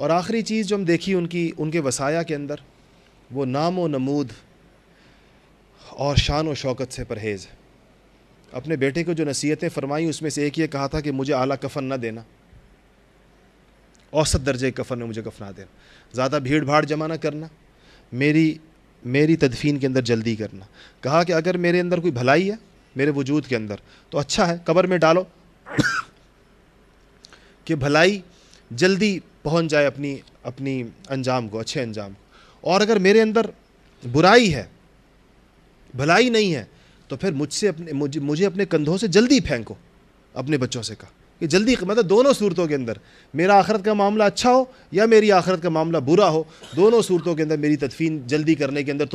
اور آخری چیز جو ہم دیکھی ان کے وصایا کے اندر، وہ نام و نمود اور شان و شوکت سے پرہیز ہے۔ اپنے بیٹے کو جو نصیحتیں فرمائیں اس میں سے ایک یہ کہا تھا کہ مجھے اعلیٰ کفن نہ دینا، اوسط درجے کے کفن میں مجھے کفنا دینا، زیادہ بھیڑ بھاڑ جمع نہ کرنا، میری تدفین کے اندر جلدی کرنا۔ کہا کہ اگر میرے اندر کوئی بھلائی ہے میرے وجود کے اندر تو اچھا ہے، قبر میں ڈالو کہ بھلائی جلدی پہنچ جائے اپنی انجام کو، اچھے انجام کو، اور اگر میرے اندر برائی ہے، بھلائی نہیں ہے، تو پھر مجھے اپنے کندھوں سے جلدی پھینکو۔ اپنے بچوں سے کہا کہ جلدی، مطلب دونوں صورتوں کے اندر میرا آخرت کا معاملہ اچھا ہو یا میری آخرت کا معاملہ برا ہو، دونوں صورتوں کے اندر میری تدفین جلدی کرنے کے اندر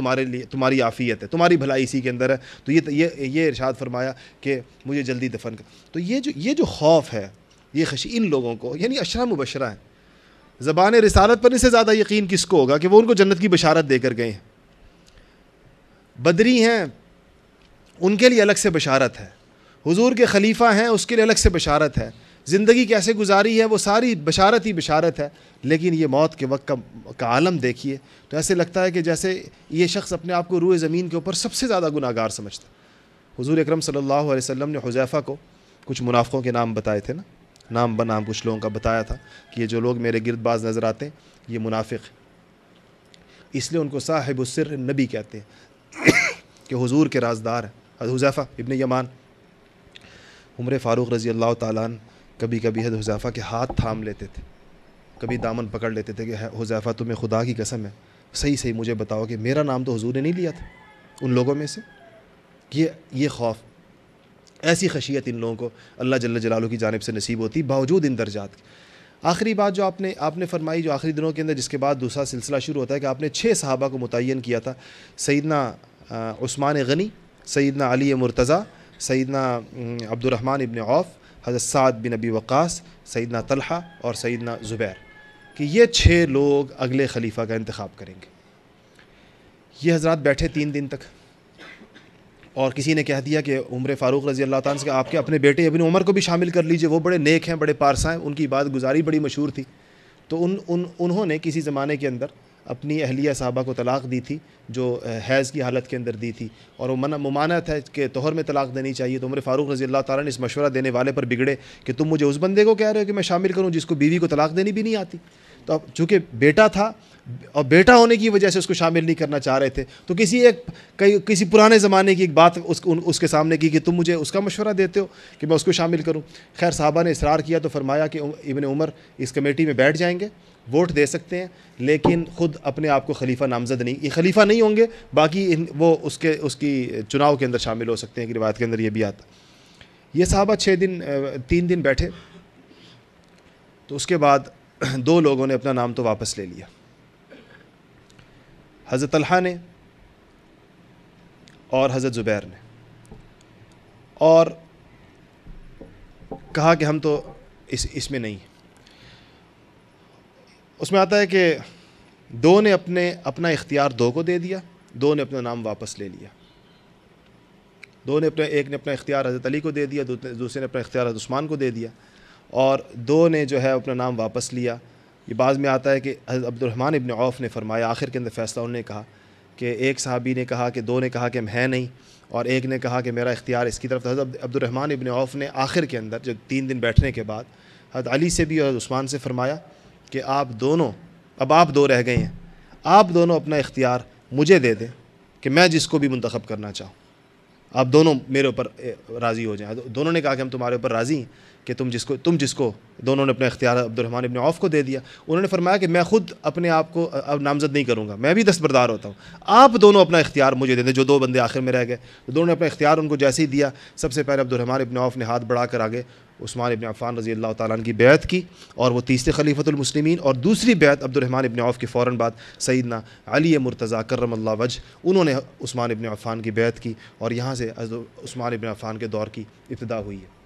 تمہاری عافیت ہے، تمہاری بھلائی اسی کے اندر ہے۔ تو یہ ارشاد فرمایا کہ مجھے جلدی دفن کر۔ تو یہ جو خوف ہے، یہ خشی ان لوگوں کو، یعنی عشرہ مبشرہ ہیں، زبان رسالت پر ان سے زیادہ یقین کس کو ہوگا کہ وہ ان کو جنت کی بشارت دے کر گئے ہیں۔ بدری ہیں ان کے لیے الگ سے بشارت ہے، حضور کے خلیفہ ہیں اس کے لیے الگ سے بشارت ہے، زندگی کیسے گزاری ہے وہ ساری بشارت ہی بشارت ہے۔ لیکن یہ موت کے وقت کا عالم دیکھیے تو ایسے لگتا ہے کہ جیسے یہ شخص اپنے آپ کو روئے زمین کے اوپر سب سے زیادہ گناہ گار سمجھتا۔ حضور اکرم صلی اللہ علیہ وسلم نے حذیفہ کو کچھ منافقوں کے نام بتائے تھے نا، نام بنام کچھ لوگوں کا بتایا تھا کہ یہ جو لوگ میرے گرد باز نظر آتے ہیں یہ منافق ہیں، اس لیے ان کو صاحب السر نبی کہتے ہیں کہ حضور کے رازدار ہیں۔ حذیفہ ابن یمان، عمر فاروق رضی اللہ تعالیٰ عنہ کبھی کبھی حذیفہ کے ہاتھ تھام لیتے تھے، کبھی دامن پکڑ لیتے تھے کہ حذیفہ تمہیں خدا کی قسم ہے صحیح مجھے بتاؤ کہ میرا نام تو حضور نے نہیں لیا تھا ان لوگوں میں سے۔ یہ خوف، ایسی خشیت ان لوگوں کو اللہ جل جلالہ کی جانب سے نصیب ہوتی باوجود ان درجات کے۔ آخری بات جو آپ نے فرمائی جو آخری دنوں کے اندر، جس کے بعد دوسرا سلسلہ شروع ہوتا ہے کہ آپ نے 6 صحابہ کو متعین کیا تھا، سیدنا عثمان غنی، سیدنا علی مرتضیٰ، سیدنا عبد الرحمن ابن عوف، حضرت سعد بن ابی وقاص، سیدنا طلحہ اور سیدنا زبیر، کہ یہ 6 لوگ اگلے خلیفہ کا انتخاب کریں گے۔ یہ حضرات بیٹھے 3 دن تک، اور کسی نے کہہ دیا کہ عمر فاروق رضی اللہ تعالیٰ سے آپ کے اپنے بیٹے ابن عمر کو بھی شامل کر لیجئے، وہ بڑے نیک ہیں، بڑے پارسا ہیں، ان کی عبادت گزاری بڑی مشہور تھی۔ تو انہوں نے کسی زمانے کے اندر اپنی اہلیہ صحابہ کو طلاق دی تھی جو حیض کی حالت کے اندر دی تھی، اور وہ ممانعت ہے کہ طہر میں طلاق دینی چاہیے۔ تو عمر فاروق رضی اللہ تعالیٰ نے اس مشورہ دینے والے پر بگڑے کہ تم مجھے اس بندے کو کہہ رہے ہو کہ میں شامل کروں جس کو بیوی کو طلاق دینی بھی نہیں آتی۔ تو اب چونکہ بیٹا تھا اور بیٹا ہونے کی وجہ سے اس کو شامل نہیں کرنا چاہ رہے تھے، تو کسی پرانے زمانے کی ایک بات اس کے سامنے کی کہ تم مجھے اس کا مشورہ دیتے ہو کہ میں اس کو شامل کروں۔ خیر صحابہ نے اصرار کیا تو فرمایا کہ ابن عمر اس کمیٹی میں بیٹھ جائیں گے، ووٹ دے سکتے ہیں، لیکن خود اپنے آپ کو خلیفہ نامزد نہیں، یہ خلیفہ نہیں ہوں گے، باقی وہ اس کی چناؤ کے اندر شامل ہو سکتے ہیں کہ روایت کے اندر یہ بھی آتا۔ یہ صحابہ 3 دن بیٹھے، تو اس کے بعد 2 لوگوں نے اپنا نام تو واپس لے لیا، حضرت طلحہ نے اور حضرت زبیر نے، اور کہا کہ ہم تو اس میں نہیں ہیں۔ اس میں آتا ہے کہ 2 نے اپنا اختیار 2 کو دے دیا، 2 نے اپنا نام واپس لے لیا، ایک نے اپنا اختیار حضرت علی کو دے دیا، دوسرے نے اپنا اختیار حضرت عثمان کو دے دیا، اور 2 نے جو ہے اپنا نام واپس لیا۔ یہ بعض میں آتا ہے کہ حضرت عبد الرحمن ابن عوف نے فرمایا، آخر کے اندر فیصلہ انہوں نے کہا کہ ایک صحابی نے کہا کہ 2 نے کہا کہ ہے نہیں، اور ایک نے کہا کہ میرا اختیار اس کی طرف۔ حضرت عبد الرحمن ابن عوف نے آخر کے اندر جو 3 دن بیٹھنے کے بعد حضرت علی سے بھی اور عثمان سے فرمایا کہ آپ 2 رہ گئے ہیں، آپ دونوں اپنا اختیار مجھے دے دیں کہ میں جس کو بھی منتخب کرنا چاہوں، آپ دونوں میرے اوپر راضی ہو جائیں۔ دونوں نے کہا کہ ہم تمہارے اوپر راضی ہیں کہ تم جس کو دونوں نے اپنا اختیار عبد الرحمن ابن عوف کو دے دیا۔ انہوں نے فرمایا کہ میں خود اپنے آپ کو اب نامزد نہیں کروں گا، میں بھی دستبردار ہوتا ہوں، آپ دونوں اپنا اختیار مجھے دے دیں۔ جو 2 بندے آخر میں رہ گئے، تو دونوں نے اپنا اختیار ان کو جیسے ہی دیا، سب سے پہلے عبد الرحمن ابن عوف نے ہاتھ بڑھا کر آگے عثمان ابن عفان رضی اللہ تعالیٰ عنہ کی بیعت کی، اور وہ تیسرے خلیفۃ المسلمین، اور دوسری بیعت عبد الرحمن ابن عوف کے فوراً بعد سیدنا علی مرتضیٰ کرم اللہ وجہ، انہوں نے عثمان ابن عفان کی بیعت کی، اور یہاں سے عثمان ابن عفان کے دور کی ابتدا ہوئی ہے۔